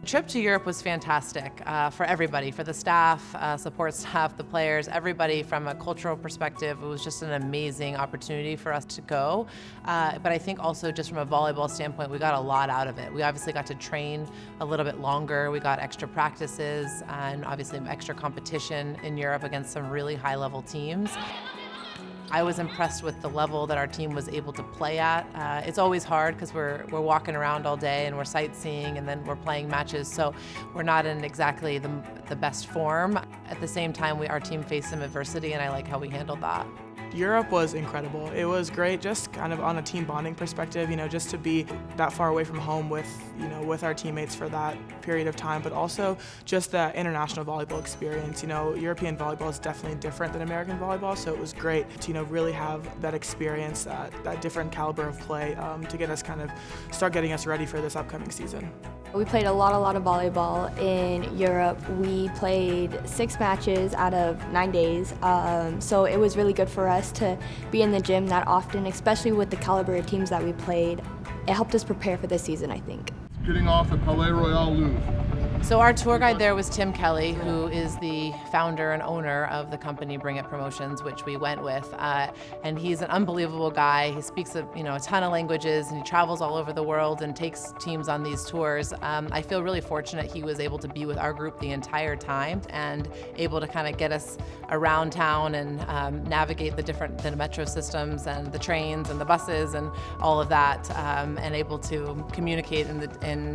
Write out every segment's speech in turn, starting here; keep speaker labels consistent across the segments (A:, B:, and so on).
A: Trip to Europe was fantastic for everybody, for the staff, support staff, the players, everybody. From a cultural perspective, it was just an amazing opportunity for us to go. But I think also just from a volleyball standpoint, we got a lot out of it. We obviously got to train a little bit longer. We got extra practices and obviously extra competition in Europe against some really high-level teams. I was impressed with the level that our team was able to play at. It's always hard because we're walking around all day and we're sightseeing and then we're playing matches, so we're not in exactly the best form. At the same time, our team faced some adversity, and I like how we handled that.
B: Europe was incredible. It was great just kind of on a team bonding perspective, just to be that far away from home with our teammates for that period of time, but also just the international volleyball experience. European volleyball is definitely different than American volleyball, so it was great to really have that experience, that different caliber of play to get us start getting us ready for this upcoming season.
C: We played a lot of volleyball in Europe. We played 6 matches out of 9 days, so it was really good for us to be in the gym that often, especially with the caliber of teams that we played. It helped us prepare for this season, I think.
D: Getting off at Palais Royal Louvre.
A: So our tour guide there was Tim Kelly, who is the founder and owner of the company Bring It Promotions, which we went with. And he's an unbelievable guy. He speaks a ton of languages, and he travels all over the world and takes teams on these tours. I feel really fortunate he was able to be with our group the entire time and able to kind of get us around town and navigate the metro systems and the trains and the buses and all of that, and able to communicate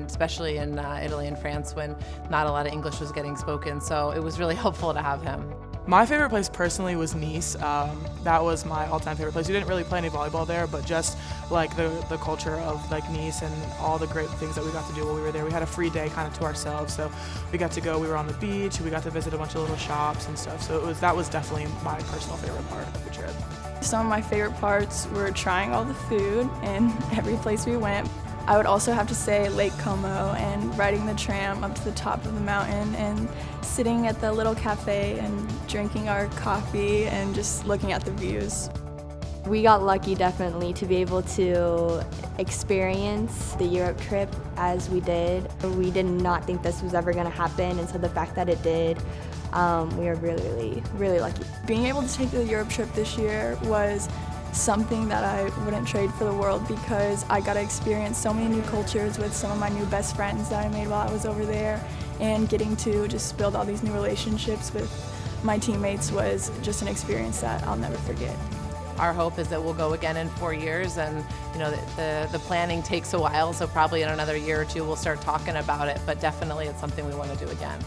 A: especially in Italy and France when not a lot of English was getting spoken, so it was really helpful to have him.
B: My favorite place personally was Nice. That was my all-time favorite place. We didn't really play any volleyball there, but just like the culture of Nice and all the great things that we got to do while we were there. We had a free day kind of to ourselves, so we got to go. We were on the beach. We got to visit a bunch of little shops and stuff. So that was definitely my personal favorite part of the trip.
E: Some of my favorite parts were trying all the food in every place we went. I would also have to say Lake Como and riding the tram up to the top of the mountain and sitting at the little cafe and drinking our coffee and just looking at the views.
C: We got lucky definitely to be able to experience the Europe trip as we did. We did not think this was ever going to happen, and so the fact that it did, we are really lucky.
E: Being able to take the Europe trip this year was something that I wouldn't trade for the world, because I got to experience so many new cultures with some of my new best friends that I made while I was over there, and getting to just build all these new relationships with my teammates was just an experience that I'll never forget.
A: Our hope is that we'll go again in 4 years, and the planning takes a while, so probably in another year or two we'll start talking about it, but definitely it's something we want to do again.